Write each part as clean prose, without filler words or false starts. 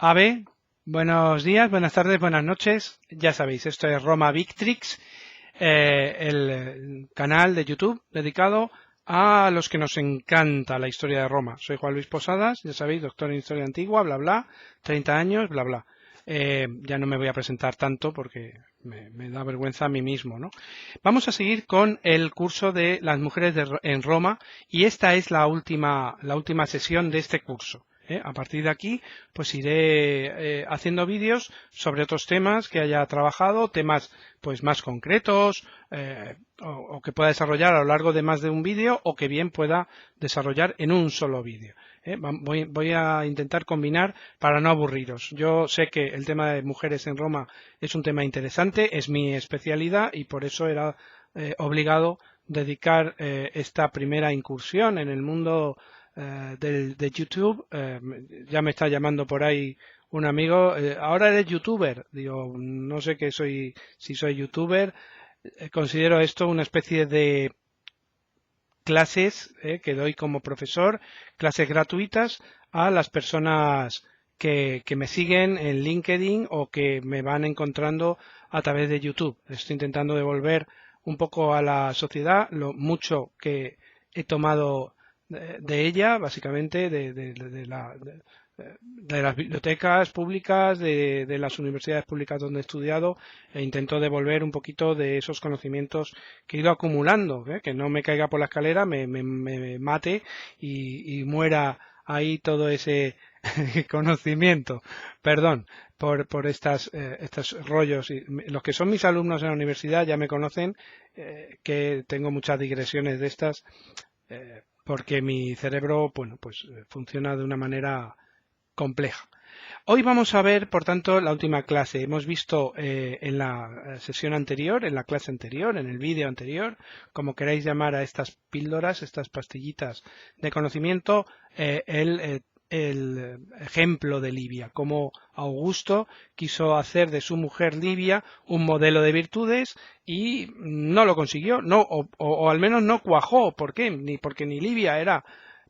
Ave, buenos días, buenas tardes, buenas noches. Ya sabéis, esto es Roma Victrix, el canal de YouTube dedicado a los que nos encanta la historia de Roma. Soy Juan Luis Posadas, ya sabéis, doctor en Historia Antigua, bla bla, 30 años, bla bla. Ya no me voy a presentar tanto porque me da vergüenza a mí mismo, ¿no? Vamos a seguir con el curso de las mujeres en Roma y esta es la última sesión de este curso. A partir de aquí, pues iré haciendo vídeos sobre otros temas que haya trabajado, temas pues más concretos o que pueda desarrollar a lo largo de más de un vídeo o que bien pueda desarrollar en un solo vídeo. Voy a intentar combinar para no aburriros. Yo sé que el tema de mujeres en Roma es un tema interesante, es mi especialidad y por eso era obligado dedicar esta primera incursión en el mundo de YouTube. Ya me está llamando por ahí un amigo, ahora eres youtuber. Digo, no sé qué soy, si soy youtuber. Considero esto una especie de clases que doy como profesor, clases gratuitas a las personas que me siguen en LinkedIn o que me van encontrando a través de YouTube. Estoy intentando devolver un poco a la sociedad lo mucho que he tomado de ella, básicamente de las bibliotecas públicas, de las universidades públicas donde he estudiado, e intento devolver un poquito de esos conocimientos que he ido acumulando, que no me caiga por la escalera, me mate y muera ahí todo ese conocimiento. Perdón por estos rollos. Los que son mis alumnos en la universidad ya me conocen, que tengo muchas digresiones de estas, porque mi cerebro, bueno, pues funciona de una manera compleja. Hoy vamos a ver, por tanto, la última clase. Hemos visto en la sesión anterior, en la clase anterior, en el vídeo anterior, como queráis llamar a estas píldoras, estas pastillitas de conocimiento, el ejemplo de Livia, cómo Augusto quiso hacer de su mujer Livia un modelo de virtudes y no lo consiguió, no, o al menos no cuajó. ¿Por qué? Porque ni Livia era,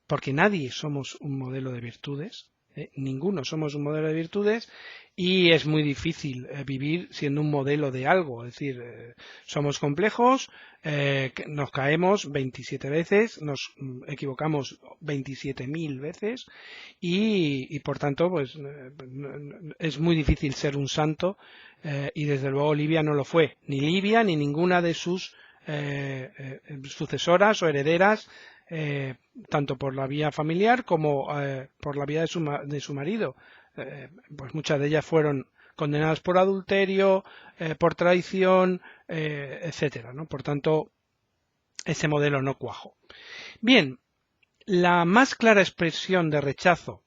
porque nadie somos un modelo de virtudes. Ninguno somos un modelo de virtudes y es muy difícil vivir siendo un modelo de algo. Es decir, somos complejos, nos caemos 27 veces, nos equivocamos 27.000 veces y por tanto pues es muy difícil ser un santo y desde luego Livia no lo fue. Ni Livia ni ninguna de sus sucesoras o herederas, tanto por la vía familiar como por la vía de su marido. Pues muchas de ellas fueron condenadas por adulterio, por traición, etcétera, ¿no? Por tanto, ese modelo no cuajó. Bien, la más clara expresión de rechazo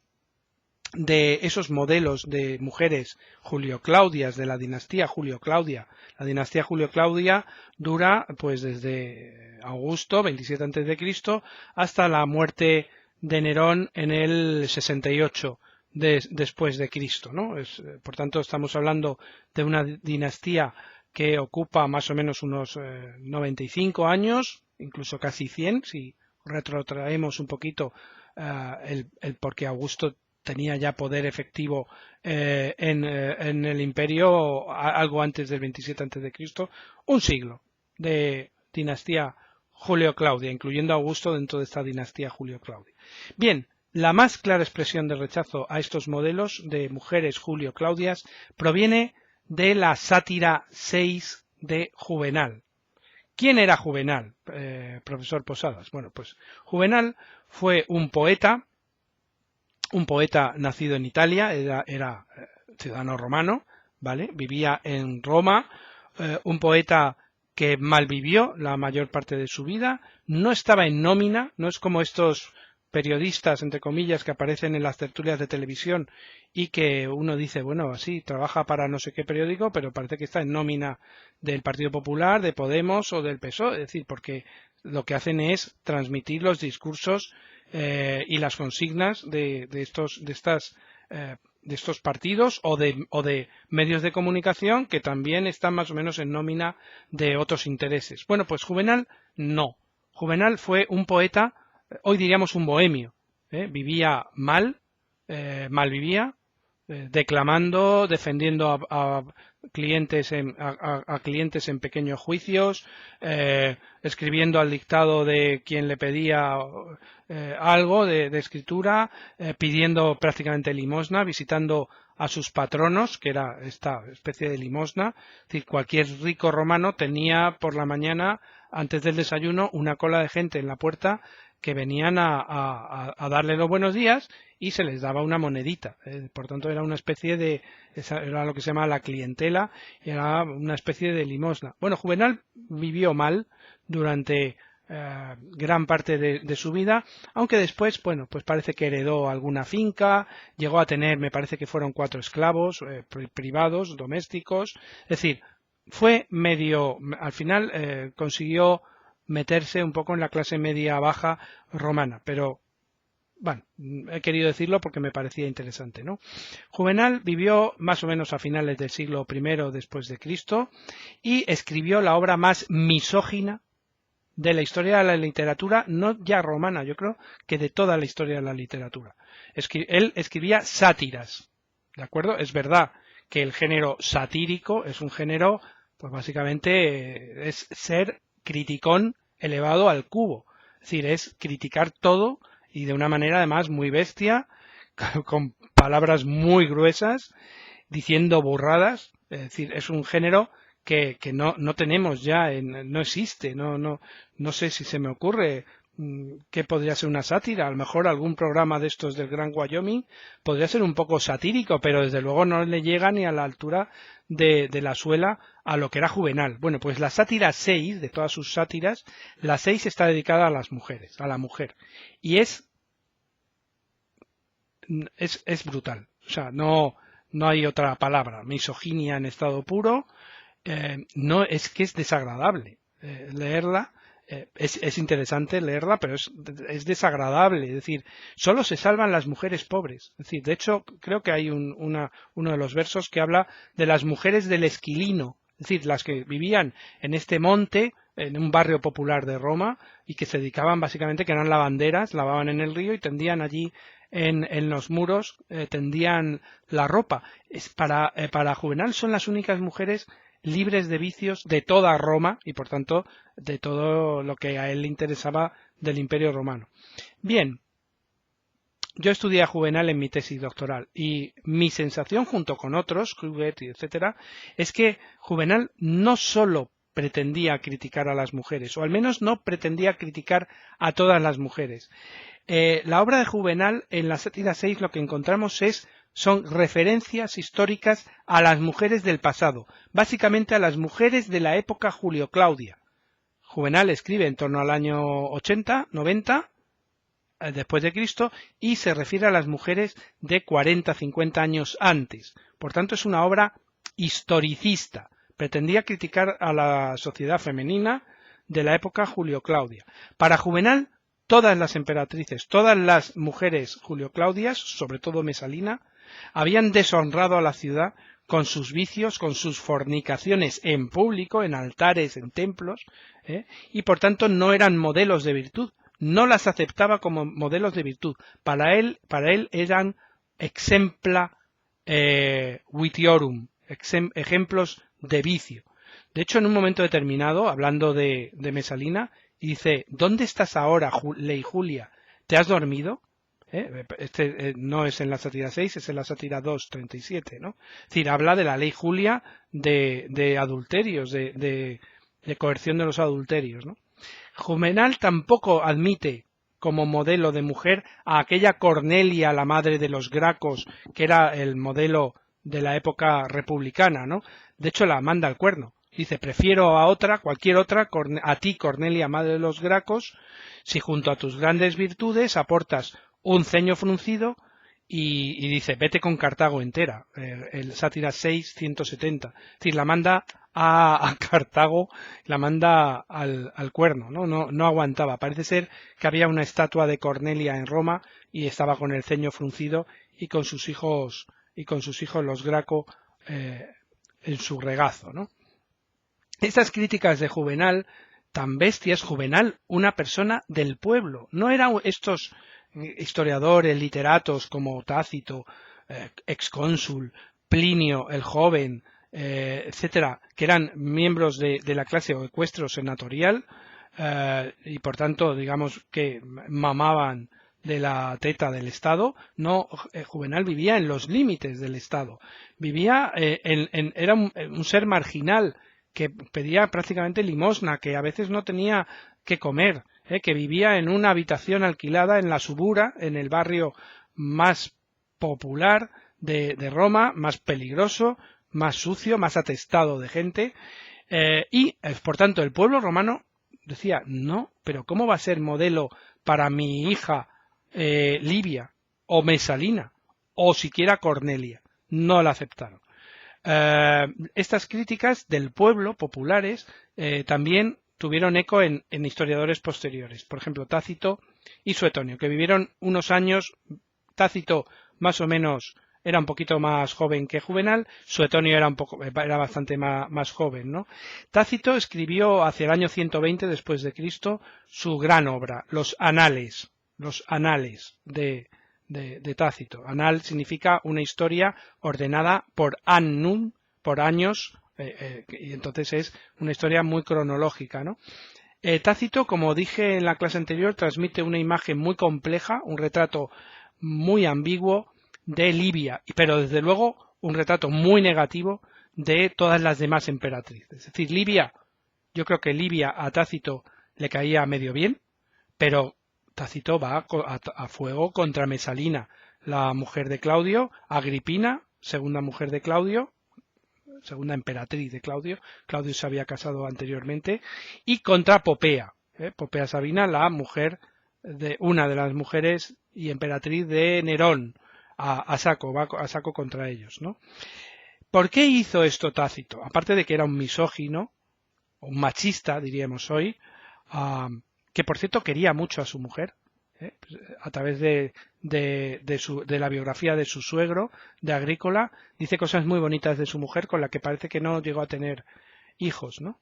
de esos modelos de mujeres Julio-Claudias de la dinastía Julio-Claudia. La dinastía Julio-Claudia dura pues desde Augusto, 27 a.C., hasta la muerte de Nerón en el 68 después de Cristo, ¿no? Por tanto, estamos hablando de una dinastía que ocupa más o menos unos 95 años, incluso casi 100, si retrotraemos un poquito el por qué Augusto tenía ya poder efectivo en el imperio algo antes del 27 a.C., un siglo de dinastía Julio-Claudia, incluyendo a Augusto dentro de esta dinastía Julio-Claudia. Bien, la más clara expresión de rechazo a estos modelos de mujeres Julio-Claudias proviene de la sátira 6 de Juvenal. ¿Quién era Juvenal, profesor Posadas? Bueno, pues Juvenal fue un poeta nacido en Italia, era ciudadano romano, ¿vale? Vivía en Roma, un poeta que malvivió la mayor parte de su vida, no estaba en nómina, no es como estos periodistas, entre comillas, que aparecen en las tertulias de televisión y que uno dice, bueno, así, trabaja para no sé qué periódico, pero parece que está en nómina del Partido Popular, de Podemos o del PSOE, es decir, porque lo que hacen es transmitir los discursos y las consignas de estos partidos o de medios de comunicación que también están más o menos en nómina de otros intereses. Bueno, pues Juvenal no. Juvenal fue un poeta, hoy diríamos un bohemio. Vivía mal vivía, declamando, defendiendo a clientes a clientes en pequeños juicios, escribiendo al dictado de quien le pedía algo de escritura, pidiendo prácticamente limosna, visitando a sus patronos, que era esta especie de limosna. Es decir, cualquier rico romano tenía por la mañana, antes del desayuno, una cola de gente en la puerta que venían a darle los buenos días y se les daba una monedita. Por tanto, era una especie era lo que se llama la clientela, era una especie de limosna. Bueno, Juvenal vivió mal durante gran parte de su vida, aunque después, bueno, pues parece que heredó alguna finca, llegó a tener, me parece que fueron 4 esclavos privados, domésticos, es decir, fue medio, al final consiguió meterse un poco en la clase media baja romana, pero bueno, he querido decirlo porque me parecía interesante, ¿no? Juvenal vivió más o menos a finales del siglo I después de Cristo y escribió la obra más misógina de la historia de la literatura, no ya romana, yo creo que de toda la historia de la literatura. Él escribía sátiras, ¿de acuerdo? Es verdad que el género satírico es un género, pues básicamente es ser criticón elevado al cubo. Es decir, es criticar todo y de una manera además muy bestia, con palabras muy gruesas, diciendo burradas. Es decir, es un género que no tenemos ya, no existe, no sé si se me ocurre que podría ser una sátira. A lo mejor algún programa de estos del Gran Wyoming podría ser un poco satírico, pero desde luego no le llega ni a la altura de la suela a lo que era Juvenal. Bueno, pues la sátira 6, de todas sus sátiras, la 6 está dedicada a las mujeres, a la mujer. Y es brutal. O sea, no hay otra palabra. Misoginia en estado puro. No, es que es desagradable leerla. Es interesante leerla, pero es desagradable. Es decir, solo se salvan las mujeres pobres. Es decir, de hecho, creo que hay uno de los versos que habla de las mujeres del Esquilino. Es decir, las que vivían en este monte, en un barrio popular de Roma, y que se dedicaban básicamente, que eran lavanderas, lavaban en el río y tendían allí en los muros, tendían la ropa. Para Juvenal son las únicas mujeres libres de vicios de toda Roma y por tanto de todo lo que a él le interesaba del Imperio Romano. Bien, yo estudié a Juvenal en mi tesis doctoral y mi sensación junto con otros, Cuvier, etcétera, es que Juvenal no solo pretendía criticar a las mujeres, o al menos no pretendía criticar a todas las mujeres. La obra de Juvenal, en la sátira 6, lo que encontramos son referencias históricas a las mujeres del pasado, básicamente a las mujeres de la época Julio-Claudia. Juvenal escribe en torno al año 80, 90, después de Cristo, y se refiere a las mujeres de 40, 50 años antes. Por tanto, es una obra historicista. Pretendía criticar a la sociedad femenina de la época Julio-Claudia. Para Juvenal, todas las emperatrices, todas las mujeres Julio-Claudias, sobre todo Mesalina, habían deshonrado a la ciudad con sus vicios, con sus fornicaciones en público, en altares, en templos, y por tanto no eran modelos de virtud, no las aceptaba como modelos de virtud. Para él eran exempla vitiorum, ejemplos de vicio. De hecho, en un momento determinado, hablando de Mesalina, dice: ¿dónde estás ahora, Ley Julia? ¿Te has dormido? No es en la sátira 6, es en la sátira 2, 37, ¿no? Es decir, habla de la Ley Julia de adulterios, de coerción de los adulterios, ¿no? Juvenal tampoco admite como modelo de mujer a aquella Cornelia, la madre de los Gracos, que era el modelo de la época republicana, ¿no? De hecho, la manda al cuerno. Dice: prefiero a otra, cualquier otra, a ti, Cornelia, madre de los Gracos, si junto a tus grandes virtudes aportas un ceño fruncido, y dice: vete con Cartago entera. El sátira 6, 170. Es decir, la manda a Cartago, la manda al cuerno, ¿no? No aguantaba. Parece ser que había una estatua de Cornelia en Roma y estaba con el ceño fruncido y con sus hijos los Graco en su regazo, ¿no? Estas críticas de Juvenal, tan bestias, Juvenal, una persona del pueblo, no eran estos historiadores, literatos como Tácito, excónsul, Plinio el joven, etcétera, que eran miembros de la clase o ecuestro senatorial, y por tanto, digamos que mamaban de la teta del Estado. No, Juvenal vivía en los límites del Estado. Vivía, era un ser marginal que pedía prácticamente limosna, que a veces no tenía que comer, que vivía en una habitación alquilada en la Subura, en el barrio más popular de Roma, más peligroso, más sucio, más atestado de gente, y por tanto el pueblo romano decía, no, pero ¿cómo va a ser modelo para mi hija Livia o Mesalina o siquiera Cornelia? No la aceptaron. Estas críticas del pueblo, populares, también tuvieron eco en historiadores posteriores, por ejemplo Tácito y Suetonio, que vivieron unos años. Tácito más o menos era un poquito más joven que Juvenal, Suetonio era bastante más joven, ¿no? Tácito escribió hacia el año 120 después de Cristo su gran obra, los Anales de Tácito. Anal significa una historia ordenada por annum, por años, y entonces es una historia muy cronológica, ¿no? Tácito, como dije en la clase anterior, transmite una imagen muy compleja, un retrato muy ambiguo de Livia, pero desde luego un retrato muy negativo de todas las demás emperatrices. Es decir, Livia, yo creo que Livia a Tácito le caía medio bien, pero Tácito va a fuego contra Mesalina, la mujer de Claudio, Agripina, segunda mujer de Claudio, segunda emperatriz de Claudio. Claudio se había casado anteriormente, y contra Popea, Popea Sabina, la mujer de una de las mujeres y emperatriz de Nerón, va a saco contra ellos, ¿no? ¿Por qué hizo esto Tácito? Aparte de que era un misógino, un machista, diríamos hoy, que por cierto quería mucho a su mujer, a través de la biografía de su suegro, de Agrícola, dice cosas muy bonitas de su mujer, con la que parece que no llegó a tener hijos, ¿no?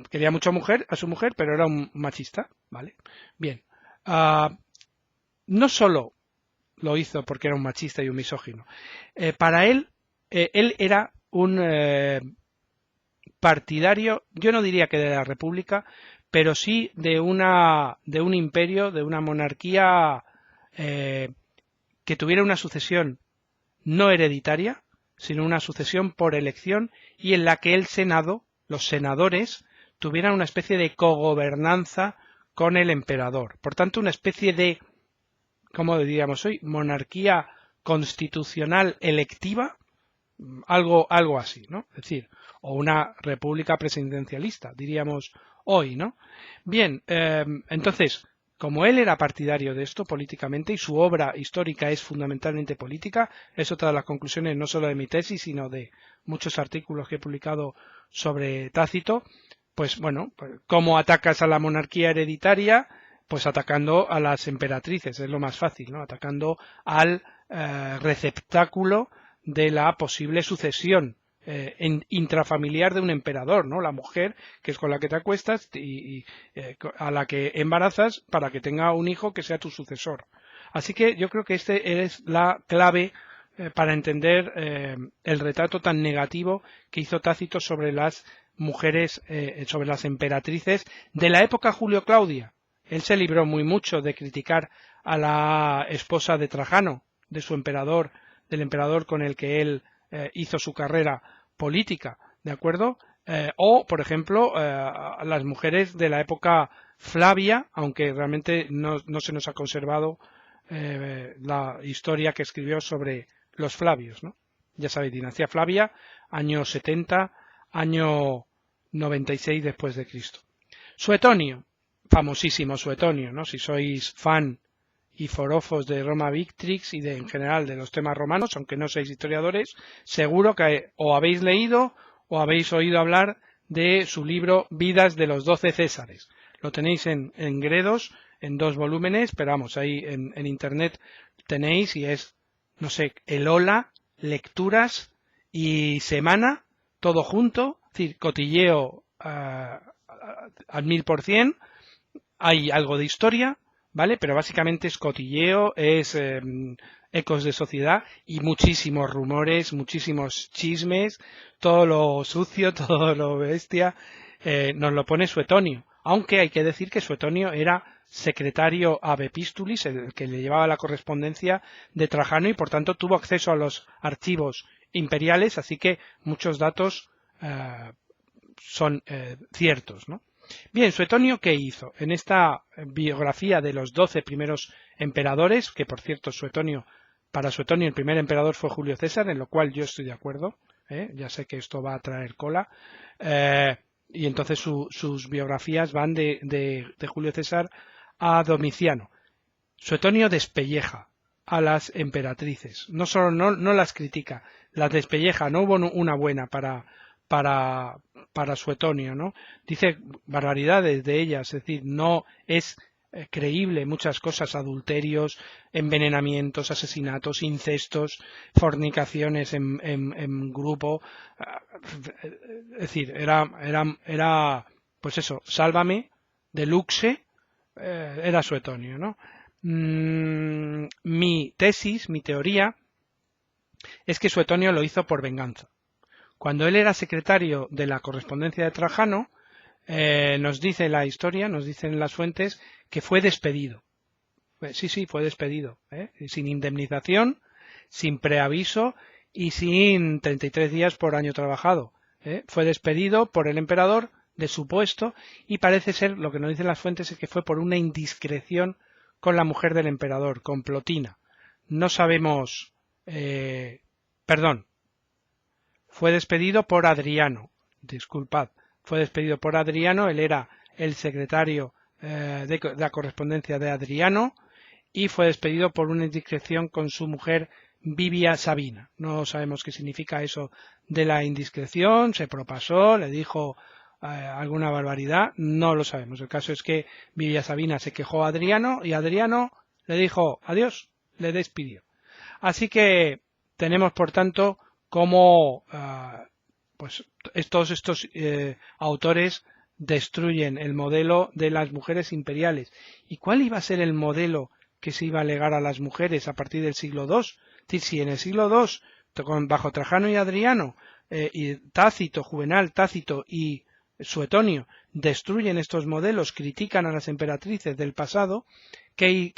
Quería mucho a su mujer, pero era un machista, ¿vale? Bien. No solo lo hizo porque era un machista y un misógino. Para él era un partidario, yo no diría que de la República, pero sí de un imperio, de una monarquía que tuviera una sucesión no hereditaria, sino una sucesión por elección, y en la que el Senado, los senadores, tuvieran una especie de cogobernanza con el emperador. Por tanto, una especie de, ¿cómo diríamos hoy?, monarquía constitucional electiva, algo así, ¿no? Es decir, o una república presidencialista, diríamos hoy, ¿no? Bien, entonces, como él era partidario de esto políticamente, y su obra histórica es fundamentalmente política, es otra de las conclusiones no solo de mi tesis, sino de muchos artículos que he publicado sobre Tácito, pues bueno, ¿cómo atacas a la monarquía hereditaria? Pues atacando a las emperatrices, es lo más fácil, ¿no? Atacando al receptáculo de la posible sucesión intrafamiliar de un emperador, ¿no? La mujer, que es con la que te acuestas y a la que embarazas para que tenga un hijo que sea tu sucesor. Así que yo creo que este es la clave para entender el retrato tan negativo que hizo Tácito sobre las mujeres, sobre las emperatrices de la época Julio-Claudia. Él se libró muy mucho de criticar a la esposa de Trajano, de su emperador, del emperador con el que él hizo su carrera política, ¿de acuerdo? O, por ejemplo, a las mujeres de la época Flavia, aunque realmente no se nos ha conservado la historia que escribió sobre los Flavios, ¿no? Ya sabéis, dinastía Flavia, año 70, año 96 después de Cristo. Suetonio, famosísimo Suetonio, ¿no? Si sois fan y forofos de Roma Victrix y en general de los temas romanos, aunque no seáis historiadores, seguro que o habéis leído o habéis oído hablar de su libro Vidas de los 12 Césares. Lo tenéis en Gredos, en 2 volúmenes, pero vamos, ahí en internet tenéis, y es, no sé, el hola, lecturas y semana, todo junto, es decir, cotilleo al 1000%, hay algo de historia, ¿vale? Pero básicamente es cotilleo, es ecos de sociedad y muchísimos rumores, muchísimos chismes, todo lo sucio, todo lo bestia, nos lo pone Suetonio. Aunque hay que decir que Suetonio era secretario ab epistulis, el que le llevaba la correspondencia de Trajano y por tanto tuvo acceso a los archivos imperiales, así que muchos datos son ciertos, ¿no? Bien, Suetonio, ¿qué hizo? En esta biografía de los 12 primeros emperadores, que por cierto para Suetonio el primer emperador fue Julio César, en lo cual yo estoy de acuerdo, ya sé que esto va a traer cola, y entonces sus biografías van de Julio César a Domiciano. Suetonio despelleja a las emperatrices, no solo no las critica, las despelleja, no hubo una buena para Suetonio, ¿no? Dice barbaridades de ellas, es decir, no es creíble muchas cosas, adulterios, envenenamientos, asesinatos, incestos, fornicaciones en grupo, es decir, era pues eso, sálvame, deluxe, era Suetonio, ¿no? Mi tesis, mi teoría, es que Suetonio lo hizo por venganza. Cuando él era secretario de la correspondencia de Trajano, nos dice la historia, nos dicen las fuentes, que fue despedido. Sí, fue despedido, sin indemnización, sin preaviso y sin 33 días por año trabajado. Fue despedido por el emperador de su puesto y parece ser, lo que nos dicen las fuentes, es que fue por una indiscreción con la mujer del emperador, con Plotina. No sabemos... perdón. Fue despedido por Adriano. Disculpad. Fue despedido por Adriano. Él era el secretario de la correspondencia de Adriano y fue despedido por una indiscreción con su mujer Vivia Sabina. No sabemos qué significa eso de la indiscreción. Se propasó, le dijo alguna barbaridad. No lo sabemos. El caso es que Vivia Sabina se quejó a Adriano y Adriano le dijo adiós, le despidió. Así que tenemos, por tanto, cómo pues todos estos autores destruyen el modelo de las mujeres imperiales. ¿Y cuál iba a ser el modelo que se iba a legar a las mujeres a partir del siglo II? Es decir, si en el siglo II, bajo Trajano y Adriano, y Tácito, Juvenal, Tácito y Suetonio destruyen estos modelos, critican a las emperatrices del pasado, ¿qué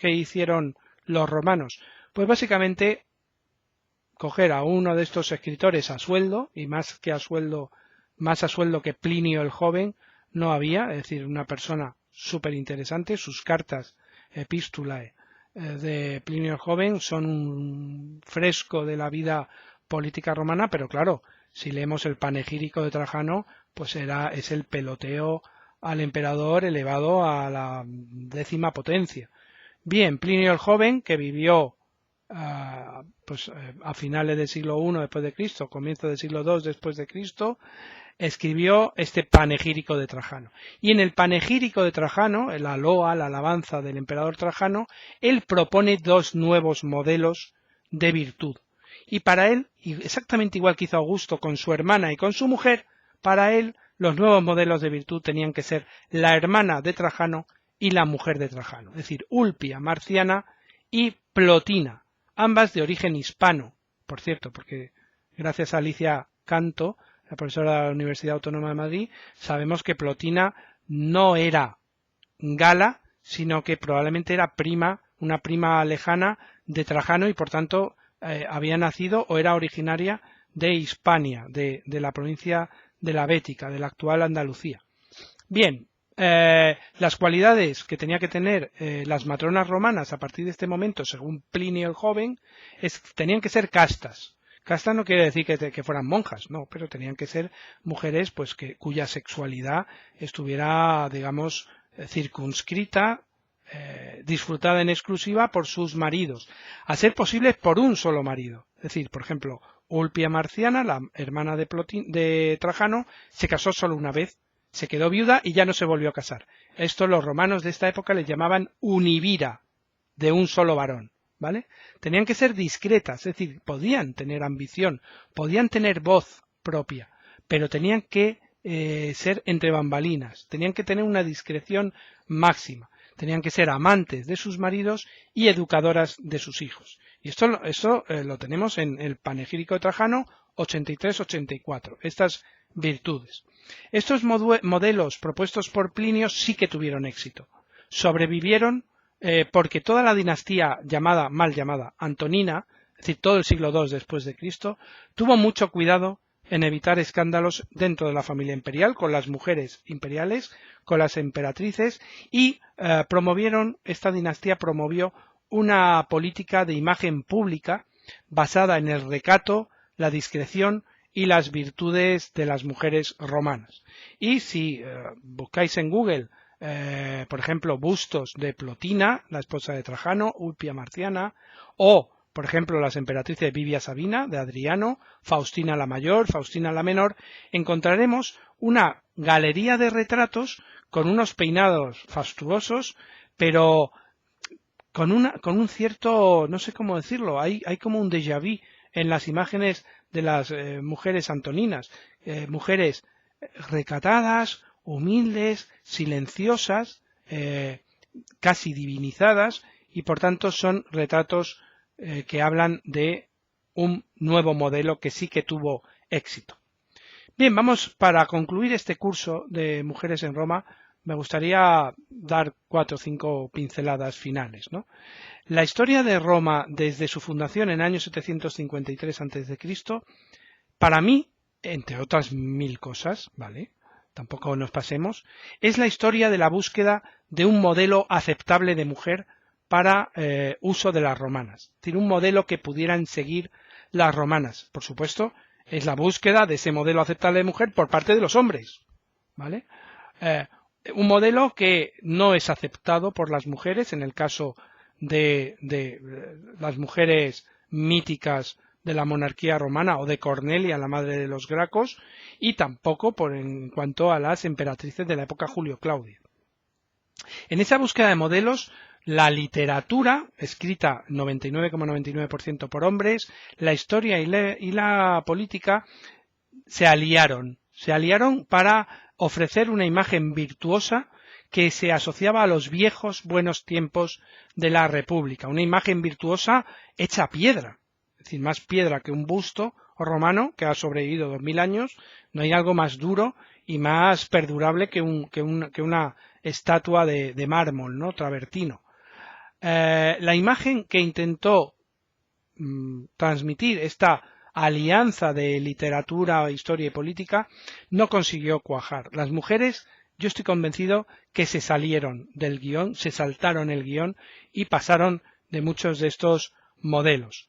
hicieron los romanos? Pues básicamente coger a uno de estos escritores a sueldo, y más a sueldo que Plinio el Joven no había, es decir, una persona súper interesante. Sus cartas epístulae de Plinio el Joven son un fresco de la vida política romana, pero claro, si leemos el panegírico de Trajano, pues es el peloteo al emperador elevado a la 10ª potencia. Bien, Plinio el Joven, que vivió a finales del siglo I después de Cristo, comienzo del siglo II después de Cristo, escribió este panegírico de Trajano. Y en el panegírico de Trajano, la loa, la alabanza del emperador Trajano, él propone dos nuevos modelos de virtud. Y para él, exactamente igual que hizo Augusto con su hermana y con su mujer, para él los nuevos modelos de virtud tenían que ser la hermana de Trajano y la mujer de Trajano, es decir, Ulpia Marciana y Plotina, ambas de origen hispano, por cierto, porque gracias a Alicia Canto, la profesora de la Universidad Autónoma de Madrid, sabemos que Plotina no era gala, sino que probablemente era una prima lejana de Trajano y por tanto había nacido o era originaria de Hispania, de la provincia de la Bética, de la actual Andalucía. Bien, las cualidades que tenía que tener las matronas romanas a partir de este momento, según Plinio el Joven, tenían que ser castas. Casta no quiere decir que fueran monjas, no, pero tenían que ser mujeres pues cuya sexualidad estuviera, digamos, circunscrita, disfrutada en exclusiva por sus maridos, a ser posible por un solo marido. Es decir, por ejemplo, Ulpia Marciana, la hermana de Trajano, se casó solo una vez, se quedó viuda y ya no se volvió a casar. Esto los romanos de esta época les llamaban univira, de un solo varón, ¿vale? Tenían que ser discretas, es decir, podían tener ambición, podían tener voz propia, pero tenían que ser entre bambalinas, tenían que tener una discreción máxima. Tenían que ser amantes de sus maridos y educadoras de sus hijos. Y esto lo tenemos en el panegírico de Trajano 83-84, estas virtudes. Estos modelos propuestos por Plinio sí que tuvieron éxito. Sobrevivieron porque toda la dinastía mal llamada Antonina, es decir, todo el siglo II después de Cristo, tuvo mucho cuidado en evitar escándalos dentro de la familia imperial, con las mujeres imperiales, con las emperatrices, y esta dinastía promovió una política de imagen pública basada en el recato, la discreción y las virtudes de las mujeres romanas. Y si buscáis en Google, por ejemplo, bustos de Plotina, la esposa de Trajano, Ulpia Marciana, o por ejemplo, las emperatrices Vivia Sabina, de Adriano, Faustina la Mayor, Faustina la Menor, encontraremos una galería de retratos con unos peinados fastuosos, pero con un cierto, no sé cómo decirlo, hay como un déjà vu en las imágenes de las mujeres antoninas, mujeres recatadas, humildes, silenciosas, casi divinizadas, y por tanto son retratos que hablan de un nuevo modelo que sí que tuvo éxito. Bien, para concluir este curso de Mujeres en Roma, me gustaría dar 4 o 5 pinceladas finales, ¿no? La historia de Roma desde su fundación en el año 753 a.C., para mí, entre otras 1000 cosas, ¿vale?, tampoco nos pasemos, es la historia de la búsqueda de un modelo aceptable de mujer para uso de las romanas, es decir, un modelo que pudieran seguir las romanas. Por supuesto, es la búsqueda de ese modelo aceptable de mujer por parte de los hombres, ¿vale? Un modelo que no es aceptado por las mujeres, en el caso de las mujeres míticas de la monarquía romana o de Cornelia, la madre de los Gracos, y tampoco en cuanto a las emperatrices de la época Julio Claudia. En esa búsqueda de modelos, la literatura, escrita 99,99% por hombres, la historia y la política se aliaron para ofrecer una imagen virtuosa que se asociaba a los viejos buenos tiempos de la República, una imagen virtuosa hecha piedra, es decir, más piedra que un busto romano que ha sobrevivido 2000 años, no hay algo más duro y más perdurable que una estatua de mármol, ¿no?, travertino. La imagen que intentó transmitir esta alianza de literatura, historia y política no consiguió cuajar. Las mujeres, yo estoy convencido que se salieron del guión, se saltaron el guión y pasaron de muchos de estos modelos.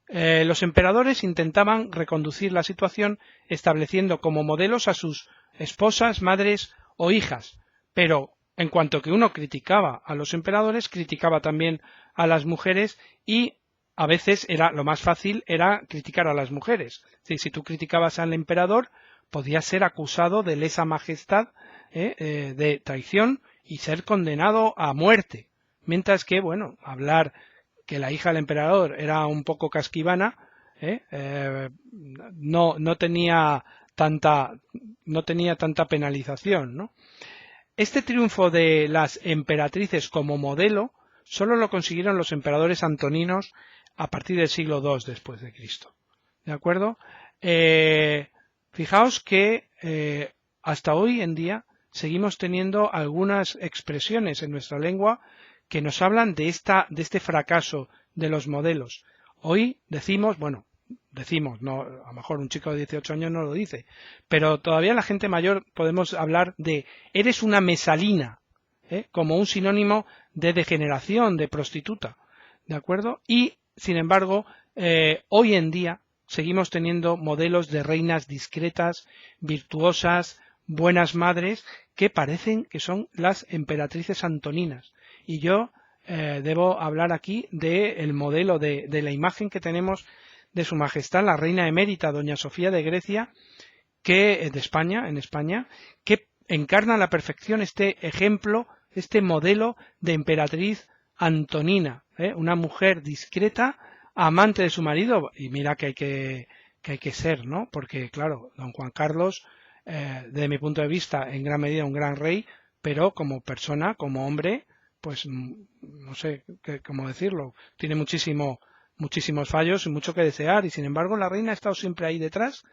Los emperadores intentaban reconducir la situación estableciendo como modelos a sus esposas, madres o hijas, pero en cuanto que uno criticaba a los emperadores, criticaba también a las mujeres y a veces lo más fácil era criticar a las mujeres. Es decir, si tú criticabas al emperador, podías ser acusado de lesa majestad, de traición y ser condenado a muerte. Mientras que, bueno, hablar que la hija del emperador era un poco casquivana, no tenía tanta penalización, ¿no? Este triunfo de las emperatrices como modelo solo lo consiguieron los emperadores antoninos a partir del siglo II después de Cristo. ¿De acuerdo? Fijaos que hasta hoy en día seguimos teniendo algunas expresiones en nuestra lengua que nos hablan de este fracaso de los modelos. Hoy decimos, no, a lo mejor un chico de 18 años no lo dice, pero todavía la gente mayor podemos hablar de eres una mesalina, como un sinónimo de degeneración, de prostituta, ¿de acuerdo? Y, sin embargo, hoy en día seguimos teniendo modelos de reinas discretas, virtuosas, buenas madres, que parecen que son las emperatrices antoninas. Y yo debo hablar aquí del modelo de la imagen que tenemos de Su Majestad la Reina Emérita, Doña Sofía de Grecia, en España, que encarna a la perfección este ejemplo, este modelo de emperatriz antonina, una mujer discreta, amante de su marido, y mira que hay que ser, ¿no? Porque, claro, don Juan Carlos, desde mi punto de vista, en gran medida un gran rey, pero como persona, como hombre, pues no sé cómo decirlo, tiene muchísimos fallos y mucho que desear, y sin embargo la reina ha estado siempre ahí detrás,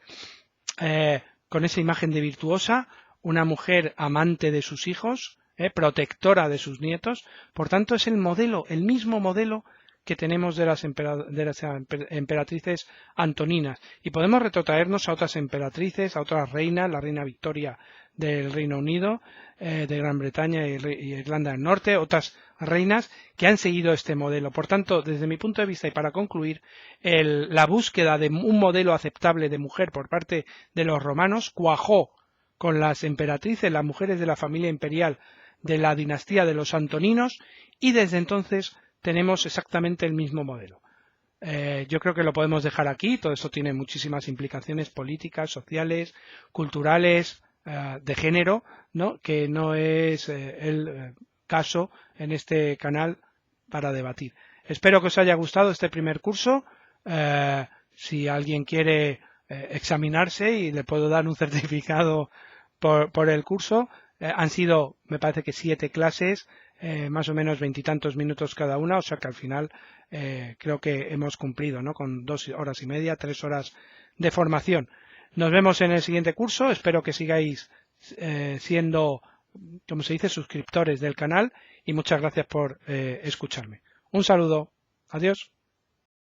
con esa imagen de virtuosa, una mujer amante de sus hijos, protectora de sus nietos. Por tanto, es el mismo modelo que tenemos de las emperatrices antoninas, y podemos retrotraernos a otras emperatrices, a otras reinas, la reina Victoria del Reino Unido, de Gran Bretaña y Irlanda del Norte, otras reinas que han seguido este modelo. Por tanto, desde mi punto de vista, y para concluir, la búsqueda de un modelo aceptable de mujer por parte de los romanos cuajó con las emperatrices, las mujeres de la familia imperial de la dinastía de los Antoninos, y desde entonces tenemos exactamente el mismo modelo. Yo creo que lo podemos dejar aquí. Todo esto tiene muchísimas implicaciones políticas, sociales, culturales, de género, ¿no? Que no es el caso en este canal para debatir. Espero que os haya gustado este primer curso. Si alguien quiere examinarse, y le puedo dar un certificado por el curso, han sido, me parece que 7 clases, más o menos 20 y tantos minutos cada una, o sea que al final creo que hemos cumplido, ¿no? Con 2 horas y media, 3 horas de formación. Nos vemos en el siguiente curso. Espero que sigáis siendo, como se dice, suscriptores del canal, y muchas gracias por escucharme. Un saludo. Adiós.